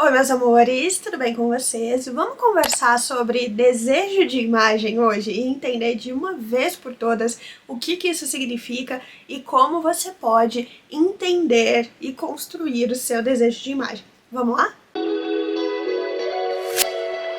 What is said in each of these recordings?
Oi, meus amores, tudo bem com vocês? Vamos conversar sobre desejo de imagem hoje e entender de uma vez por todas o que isso significa e como você pode entender e construir o seu desejo de imagem. Vamos lá?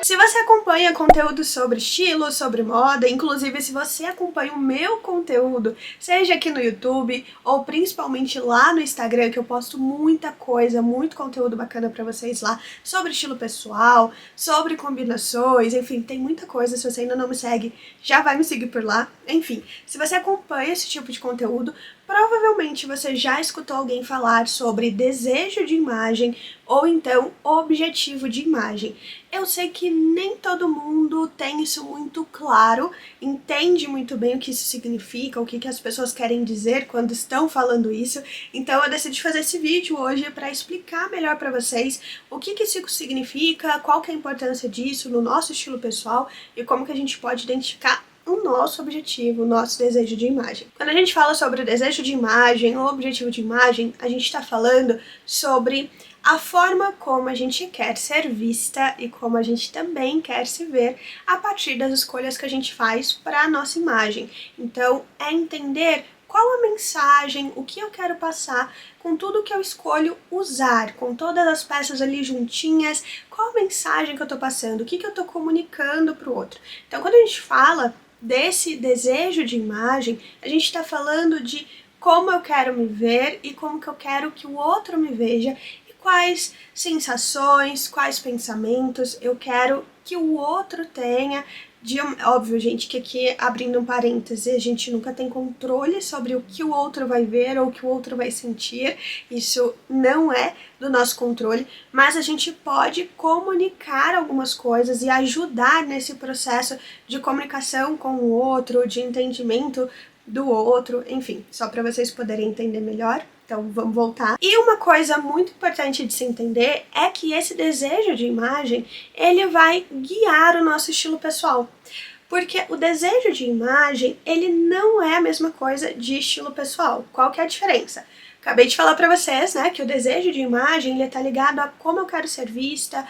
Se você acompanha conteúdo sobre estilo, sobre moda, inclusive se você acompanha o meu conteúdo, seja aqui no YouTube ou principalmente lá no Instagram, que eu posto muita coisa, muito conteúdo bacana pra vocês lá, sobre estilo pessoal, sobre combinações, enfim, tem muita coisa. Se você ainda não me segue, já vai me seguir por lá. Enfim, se você acompanha esse tipo de conteúdo, provavelmente você já escutou alguém falar sobre desejo de imagem ou então objetivo de imagem. Eu sei que nem todo mundo tem isso muito claro, entende muito bem o que isso significa, o que as pessoas querem dizer quando estão falando isso, então eu decidi fazer esse vídeo hoje para explicar melhor para vocês o que isso significa, qual que é a importância disso no nosso estilo pessoal e como que a gente pode identificar o nosso objetivo, o nosso desejo de imagem. Quando a gente fala sobre o desejo de imagem ou objetivo de imagem, a gente está falando sobre a forma como a gente quer ser vista e como a gente também quer se ver a partir das escolhas que a gente faz para a nossa imagem. Então, é entender qual a mensagem, o que eu quero passar com tudo que eu escolho usar, com todas as peças ali juntinhas, qual a mensagem que eu tô passando, o que eu tô comunicando pro outro. Então, quando a gente fala desse desejo de imagem, a gente está falando de como eu quero me ver e como que eu quero que o outro me veja e quais sensações, quais pensamentos eu quero que o outro tenha. Óbvio, gente, que aqui, abrindo um parêntese, a gente nunca tem controle sobre o que o outro vai ver ou o que o outro vai sentir, isso não é do nosso controle, mas a gente pode comunicar algumas coisas e ajudar nesse processo de comunicação com o outro, de entendimento do outro, enfim, só para vocês poderem entender melhor. Então vamos voltar. E uma coisa muito importante de se entender é que esse desejo de imagem, ele vai guiar o nosso estilo pessoal. Porque o desejo de imagem, ele não é a mesma coisa de estilo pessoal. Qual que é a diferença? Acabei de falar pra vocês, né, que o desejo de imagem, ele tá ligado a como eu quero ser vista,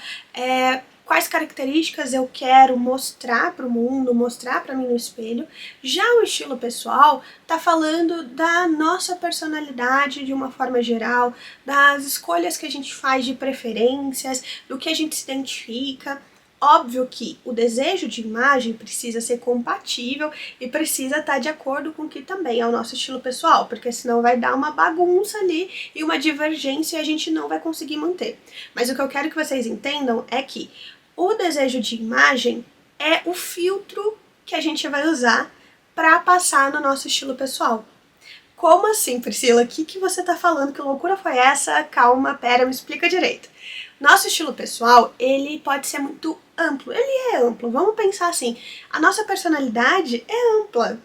quais características eu quero mostrar para o mundo, mostrar para mim no espelho. Já o estilo pessoal tá falando da nossa personalidade de uma forma geral, das escolhas que a gente faz de preferências, do que a gente se identifica. Óbvio que o desejo de imagem precisa ser compatível e precisa estar de acordo com o que também é o nosso estilo pessoal, porque senão vai dar uma bagunça ali e uma divergência e a gente não vai conseguir manter. Mas o que eu quero que vocês entendam é que o desejo de imagem é o filtro que a gente vai usar para passar no nosso estilo pessoal. Como assim, Priscila? O que você tá falando? Que loucura foi essa? Calma, pera, me explica direito. Nosso estilo pessoal, ele pode ser muito amplo. Ele é amplo. Vamos pensar assim, a nossa personalidade é ampla.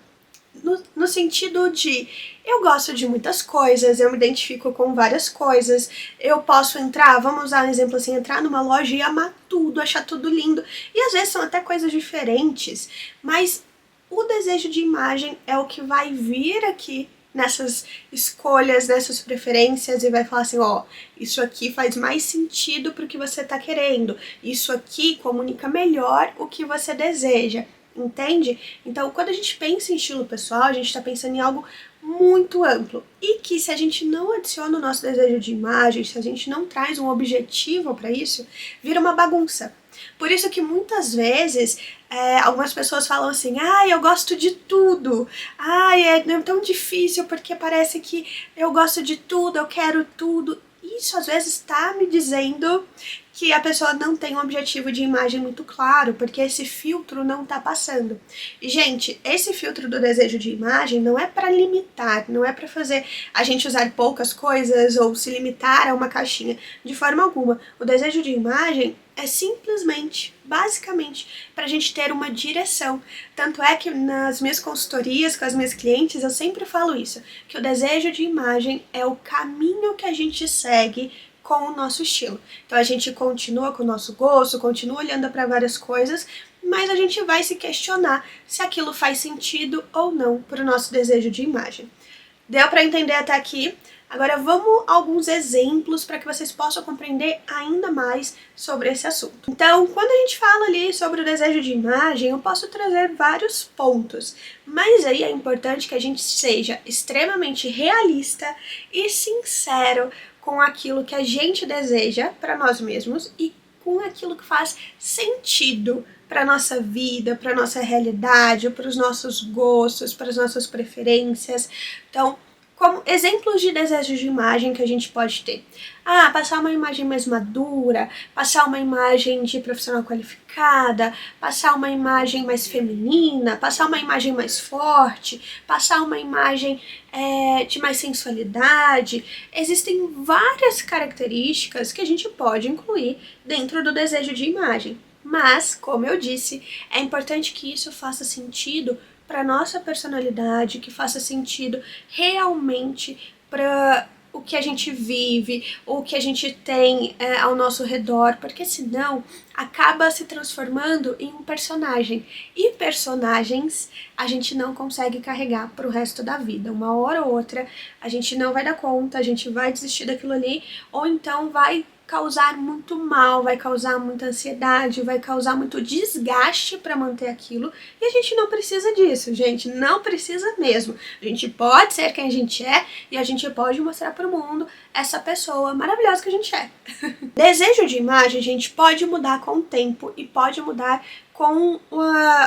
No sentido de, eu gosto de muitas coisas, eu me identifico com várias coisas, eu posso entrar, vamos usar um exemplo assim, entrar numa loja e amar tudo, achar tudo lindo, e às vezes são até coisas diferentes, mas o desejo de imagem é o que vai vir aqui nessas escolhas, nessas preferências e vai falar assim, ó, isso aqui faz mais sentido pro que você tá querendo, isso aqui comunica melhor o que você deseja. Entende? Então, quando a gente pensa em estilo pessoal, a gente está pensando em algo muito amplo e que se a gente não adiciona o nosso desejo de imagem, se a gente não traz um objetivo para isso, vira uma bagunça. Por isso que muitas vezes algumas pessoas falam assim, eu gosto de tudo, é tão difícil porque parece que eu gosto de tudo, eu quero tudo. Isso às vezes está me dizendo que a pessoa não tem um objetivo de imagem muito claro, porque esse filtro não tá passando. E, gente, esse filtro do desejo de imagem não é para limitar, não é para fazer a gente usar poucas coisas ou se limitar a uma caixinha, de forma alguma. O desejo de imagem é simplesmente, basicamente, para a gente ter uma direção. Tanto é que nas minhas consultorias com as minhas clientes eu sempre falo isso, que o desejo de imagem é o caminho que a gente segue com o nosso estilo. Então a gente continua com o nosso gosto, continua olhando para várias coisas, mas a gente vai se questionar se aquilo faz sentido ou não para o nosso desejo de imagem. Deu para entender até aqui? Agora vamos a alguns exemplos para que vocês possam compreender ainda mais sobre esse assunto. Então, quando a gente fala ali sobre o desejo de imagem, eu posso trazer vários pontos, mas aí é importante que a gente seja extremamente realista e sincero com aquilo que a gente deseja para nós mesmos e com aquilo que faz sentido para nossa vida, para nossa realidade, para os nossos gostos, para as nossas preferências. Então, como exemplos de desejos de imagem que a gente pode ter. Passar uma imagem mais madura, passar uma imagem de profissional qualificada, passar uma imagem mais feminina, passar uma imagem mais forte, passar uma imagem de mais sensualidade. Existem várias características que a gente pode incluir dentro do desejo de imagem. Mas, como eu disse, é importante que isso faça sentido para nossa personalidade, que faça sentido realmente para o que a gente vive, o que a gente tem ao nosso redor, porque senão acaba se transformando em um personagem. E personagens a gente não consegue carregar para o resto da vida. Uma hora ou outra a gente não vai dar conta, a gente vai desistir daquilo ali, ou então vai causar muito mal, vai causar muita ansiedade, vai causar muito desgaste para manter aquilo, e a gente não precisa disso, gente, não precisa mesmo. A gente pode ser quem a gente é e a gente pode mostrar para o mundo essa pessoa maravilhosa que a gente é. Desejo de imagem, gente, pode mudar com o tempo e pode mudar com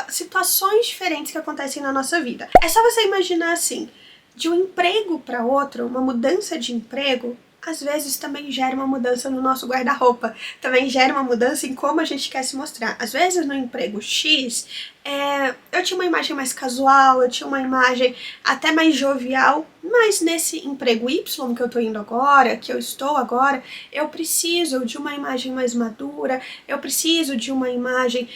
situações diferentes que acontecem na nossa vida. É só você imaginar assim, de um emprego para outro, uma mudança de emprego, às vezes também gera uma mudança no nosso guarda-roupa, também gera uma mudança em como a gente quer se mostrar. Às vezes no emprego X, eu tinha uma imagem mais casual, eu tinha uma imagem até mais jovial, mas nesse emprego Y que eu tô indo agora, que eu estou agora, eu preciso de uma imagem mais madura, eu preciso de uma imagem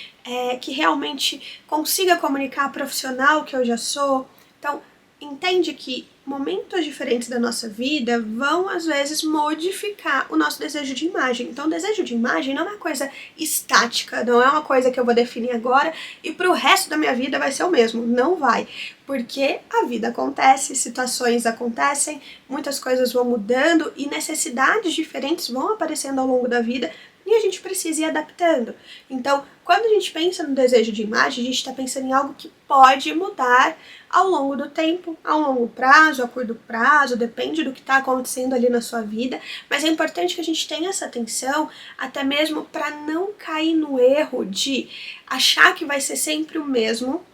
que realmente consiga comunicar a profissional que eu já sou. Então, entende que momentos diferentes da nossa vida vão, às vezes, modificar o nosso desejo de imagem. Então, o desejo de imagem não é uma coisa estática, não é uma coisa que eu vou definir agora e pro resto da minha vida vai ser o mesmo. Não vai. Porque a vida acontece, situações acontecem, muitas coisas vão mudando e necessidades diferentes vão aparecendo ao longo da vida e a gente precisa ir adaptando. Então, quando a gente pensa no desejo de imagem, a gente está pensando em algo que pode mudar ao longo do tempo, a longo prazo, a curto prazo, depende do que está acontecendo ali na sua vida, mas é importante que a gente tenha essa atenção, até mesmo para não cair no erro de achar que vai ser sempre o mesmo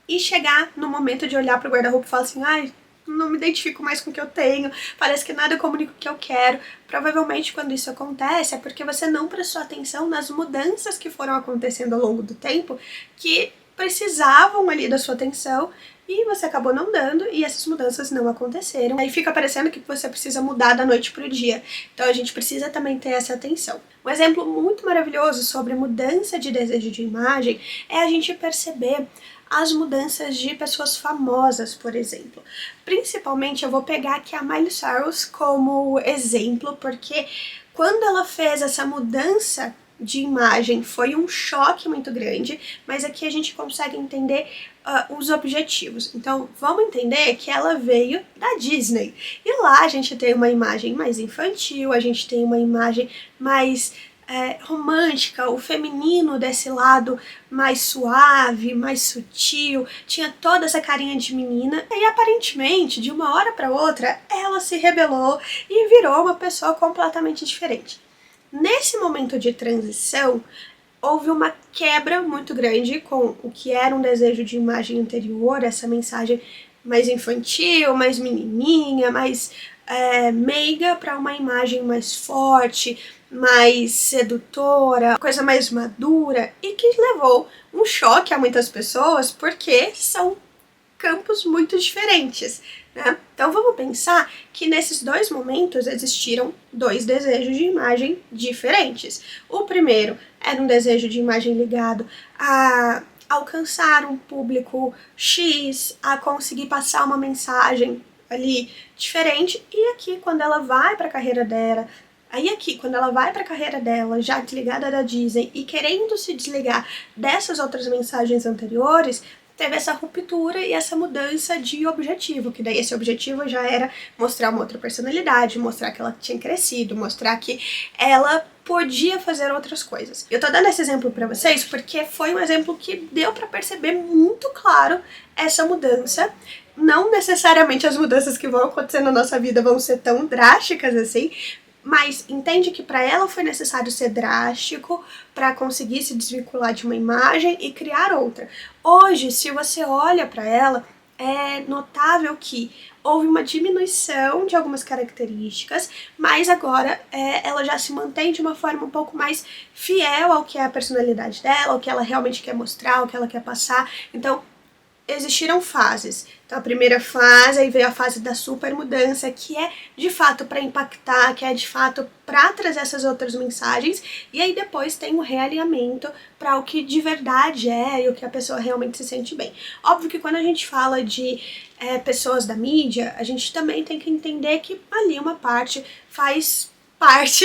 e chegar no momento de olhar para o guarda-roupa e falar assim, ai, não me identifico mais com o que eu tenho, parece que nada comunica o que eu quero. Provavelmente quando isso acontece é porque você não prestou atenção nas mudanças que foram acontecendo ao longo do tempo, que precisavam ali da sua atenção e você acabou não dando e essas mudanças não aconteceram. Aí fica parecendo que você precisa mudar da noite pro dia. Então a gente precisa também ter essa atenção. Um exemplo muito maravilhoso sobre mudança de desejo de imagem é a gente perceber as mudanças de pessoas famosas, por exemplo. Principalmente eu vou pegar aqui a Miley Cyrus como exemplo, porque quando ela fez essa mudança de imagem foi um choque muito grande, mas aqui a gente consegue entender os objetivos. Então vamos entender que ela veio da Disney e lá a gente tem uma imagem mais infantil, a gente tem uma imagem mais romântica, o feminino desse lado mais suave, mais sutil, tinha toda essa carinha de menina e aparentemente de uma hora para outra ela se rebelou e virou uma pessoa completamente diferente. Nesse momento de transição, houve uma quebra muito grande com o que era um desejo de imagem anterior, essa mensagem mais infantil, mais menininha, mais meiga, para uma imagem mais forte, mais sedutora, coisa mais madura, e que levou um choque a muitas pessoas, porque são campos muito diferentes, né? Então vamos pensar que nesses dois momentos existiram dois desejos de imagem diferentes. O primeiro era um desejo de imagem ligado a alcançar um público X, a conseguir passar uma mensagem ali diferente, e aqui quando ela vai para a carreira dela, quando ela vai para a carreira dela, já desligada da Disney e querendo se desligar dessas outras mensagens anteriores, teve essa ruptura e essa mudança de objetivo, que daí esse objetivo já era mostrar uma outra personalidade, mostrar que ela tinha crescido, mostrar que ela podia fazer outras coisas. Eu tô dando esse exemplo pra vocês porque foi um exemplo que deu pra perceber muito claro essa mudança. Não necessariamente as mudanças que vão acontecer na nossa vida vão ser tão drásticas assim, mas entende que para ela foi necessário ser drástico para conseguir se desvincular de uma imagem e criar outra. Hoje, se você olha para ela, é notável que houve uma diminuição de algumas características, mas agora ela já se mantém de uma forma um pouco mais fiel ao que é a personalidade dela, ao que ela realmente quer mostrar, ao que ela quer passar. Então, existiram fases. Então a primeira fase, aí veio a fase da super mudança, que é de fato para impactar, que é de fato para trazer essas outras mensagens, e aí depois tem o realinhamento para o que de verdade é e o que a pessoa realmente se sente bem. Óbvio que quando a gente fala de pessoas da mídia, a gente também tem que entender que ali uma parte faz parte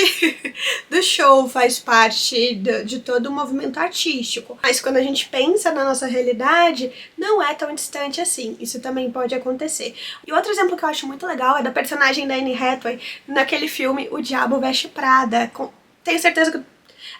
do show, faz parte de todo o movimento artístico. Mas quando a gente pensa na nossa realidade, não é tão distante assim. Isso também pode acontecer. E outro exemplo que eu acho muito legal é da personagem da Anne Hathaway naquele filme O Diabo Veste Prada. Tenho certeza que...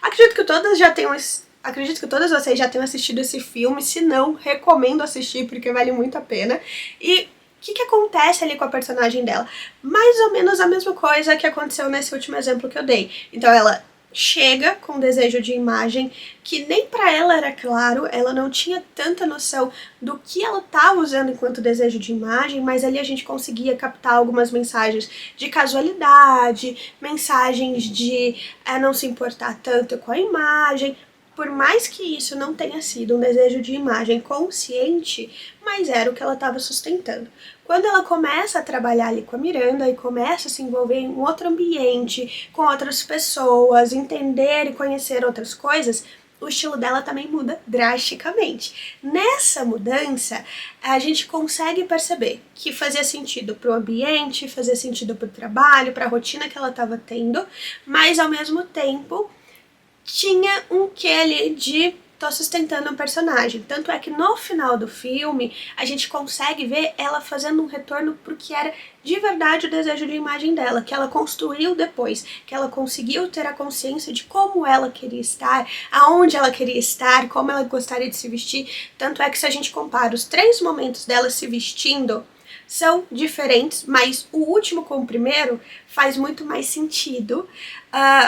Acredito que todas vocês já tenham assistido esse filme. Se não, recomendo assistir porque vale muito a pena. E o que acontece ali com a personagem dela? Mais ou menos a mesma coisa que aconteceu nesse último exemplo que eu dei. Então ela chega com desejo de imagem que nem pra ela era claro, ela não tinha tanta noção do que ela estava usando enquanto desejo de imagem, mas ali a gente conseguia captar algumas mensagens de casualidade, mensagens de não se importar tanto com a imagem. Por mais que isso não tenha sido um desejo de imagem consciente, mas era o que ela estava sustentando. Quando ela começa a trabalhar ali com a Miranda e começa a se envolver em um outro ambiente, com outras pessoas, entender e conhecer outras coisas, o estilo dela também muda drasticamente. Nessa mudança, a gente consegue perceber que fazia sentido para o ambiente, fazia sentido para o trabalho, para a rotina que ela estava tendo, mas ao mesmo tempo tinha um quê ali de tô sustentando um personagem. Tanto é que no final do filme a gente consegue ver ela fazendo um retorno pro que era de verdade o desejo de imagem dela, que ela construiu depois, que ela conseguiu ter a consciência de como ela queria estar, aonde ela queria estar, como ela gostaria de se vestir. Tanto é que se a gente compara os 3 momentos dela se vestindo, são diferentes, mas o último com o primeiro faz muito mais sentido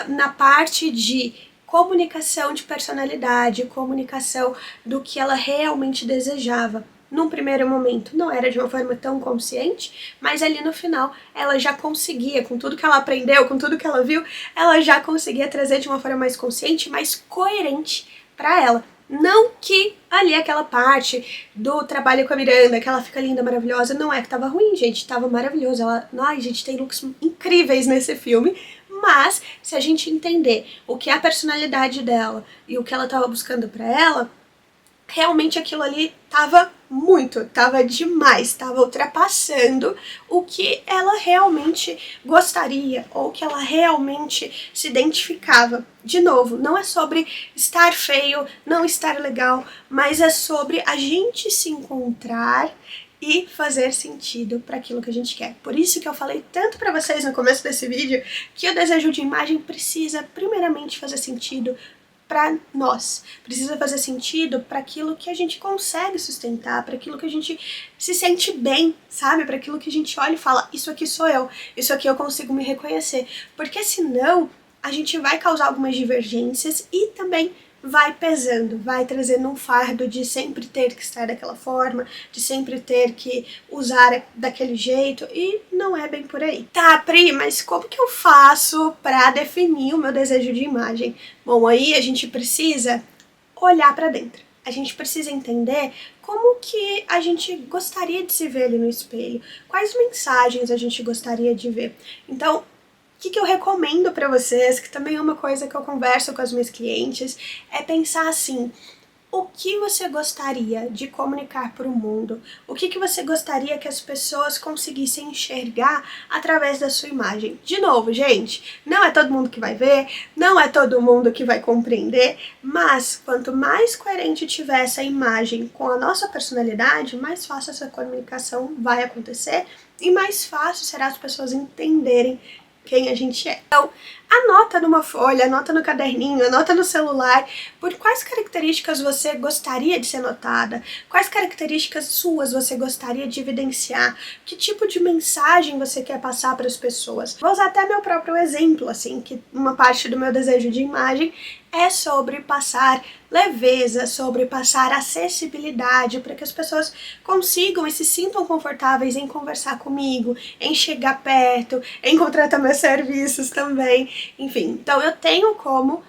na parte de comunicação de personalidade, comunicação do que ela realmente desejava. Num primeiro momento não era de uma forma tão consciente, mas ali no final ela já conseguia, com tudo que ela aprendeu, com tudo que ela viu, ela já conseguia trazer de uma forma mais consciente, mais coerente para ela. Não que ali aquela parte do trabalho com a Miranda, que ela fica linda, maravilhosa, não é que tava ruim, gente, tava maravilhoso. Ai, gente, tem looks incríveis nesse filme, mas se a gente entender o que é a personalidade dela e o que ela tava buscando pra ela, realmente aquilo ali tava demais, tava ultrapassando o que ela realmente gostaria ou que ela realmente se identificava. De novo, não é sobre estar feio, não estar legal, mas é sobre a gente se encontrar e fazer sentido para aquilo que a gente quer. Por isso que eu falei tanto para vocês no começo desse vídeo que o desejo de imagem precisa primeiramente fazer sentido para nós, precisa fazer sentido para aquilo que a gente consegue sustentar, para aquilo que a gente se sente bem, sabe? Para aquilo que a gente olha e fala, isso aqui sou eu, isso aqui eu consigo me reconhecer, porque senão a gente vai causar algumas divergências e também vai pesando, vai trazendo um fardo de sempre ter que estar daquela forma, de sempre ter que usar daquele jeito, e não é bem por aí. Tá, Pri, mas como que eu faço pra definir o meu desejo de imagem? Bom, aí a gente precisa olhar pra dentro. A gente precisa entender como que a gente gostaria de se ver ali no espelho, quais mensagens a gente gostaria de ver. Então, o que eu recomendo para vocês, que também é uma coisa que eu converso com as minhas clientes, é pensar assim, o que você gostaria de comunicar para o mundo? O que você gostaria que as pessoas conseguissem enxergar através da sua imagem? De novo, gente, não é todo mundo que vai ver, não é todo mundo que vai compreender, mas quanto mais coerente tiver essa imagem com a nossa personalidade, mais fácil essa comunicação vai acontecer e mais fácil será as pessoas entenderem quem a gente é. Então, anota numa folha, anota no caderninho, anota no celular, por quais características você gostaria de ser notada, quais características suas você gostaria de evidenciar, que tipo de mensagem você quer passar para as pessoas. Vou usar até meu próprio exemplo, assim, que uma parte do meu desejo de imagem é sobre passar leveza, sobre passar acessibilidade, para que as pessoas consigam e se sintam confortáveis em conversar comigo, em chegar perto, em contratar meus serviços também, enfim. Então eu tenho como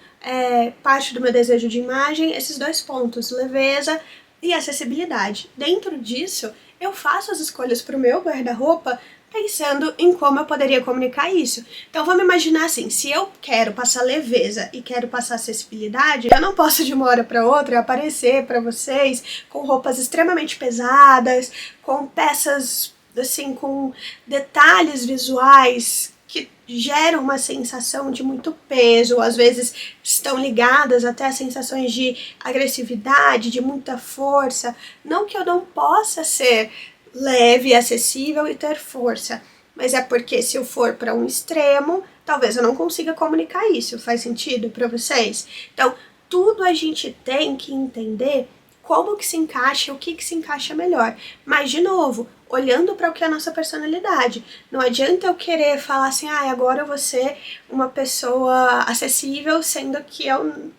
parte do meu desejo de imagem esses dois pontos, leveza e acessibilidade. Dentro disso, eu faço as escolhas para o meu guarda-roupa pensando em como eu poderia comunicar isso. Então vamos imaginar assim, se eu quero passar leveza e quero passar acessibilidade, eu não posso de uma hora para outra aparecer para vocês com roupas extremamente pesadas, com peças assim, com detalhes visuais que geram uma sensação de muito peso, às vezes estão ligadas até a sensações de agressividade, de muita força. Não que eu não possa ser leve, acessível e ter força, mas é porque se eu for para um extremo, talvez eu não consiga comunicar isso. Faz sentido para vocês? Então, tudo a gente tem que entender como que se encaixa, o que se encaixa melhor. Mas, de novo, olhando para o que é a nossa personalidade. Não adianta eu querer falar assim, agora eu vou ser uma pessoa acessível, sendo que eu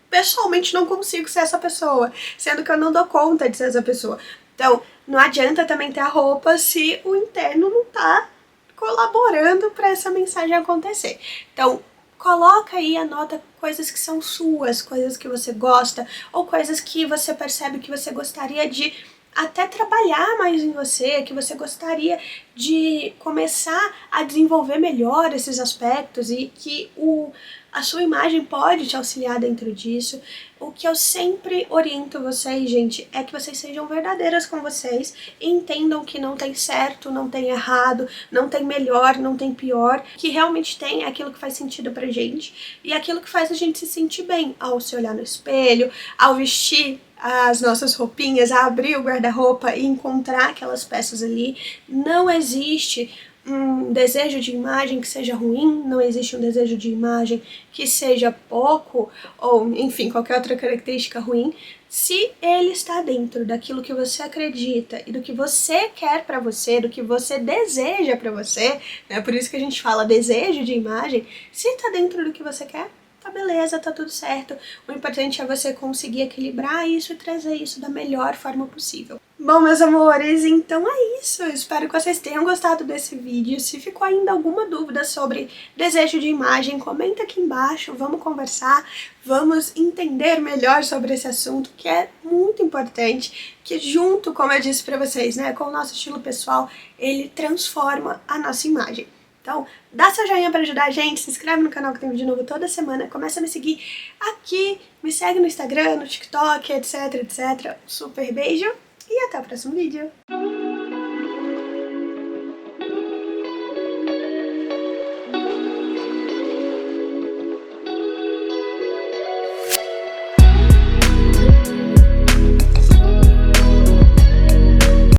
pessoalmente não consigo ser essa pessoa, sendo que eu não dou conta de ser essa pessoa. Então, não adianta também ter a roupa se o interno não tá colaborando para essa mensagem acontecer. Então, coloca aí, anota coisas que são suas, coisas que você gosta, ou coisas que você percebe que você gostaria de até trabalhar mais em você, que você gostaria de começar a desenvolver melhor esses aspectos e que a sua imagem pode te auxiliar dentro disso. O que eu sempre oriento vocês, gente, é que vocês sejam verdadeiras com vocês e entendam que não tem certo, não tem errado, não tem melhor, não tem pior, que realmente tem aquilo que faz sentido pra gente e aquilo que faz a gente se sentir bem ao se olhar no espelho, ao vestir as nossas roupinhas, a abrir o guarda-roupa e encontrar aquelas peças ali. Não existe um desejo de imagem que seja ruim, não existe um desejo de imagem que seja pouco, ou enfim, qualquer outra característica ruim, se ele está dentro daquilo que você acredita e do que você quer pra você, do que você deseja pra você, né? Por isso que a gente fala desejo de imagem, se tá dentro do que você quer, tá beleza, tá tudo certo. O importante é você conseguir equilibrar isso e trazer isso da melhor forma possível. Bom, meus amores, então é isso. Eu espero que vocês tenham gostado desse vídeo. Se ficou ainda alguma dúvida sobre desejo de imagem, comenta aqui embaixo, vamos conversar, vamos entender melhor sobre esse assunto, que é muito importante, que junto, como eu disse pra vocês, né, com o nosso estilo pessoal, ele transforma a nossa imagem. Então, dá seu joinha pra ajudar a gente, se inscreve no canal que tem vídeo novo toda semana, começa a me seguir aqui, me segue no Instagram, no TikTok, etc, etc. Super beijo e até o próximo vídeo!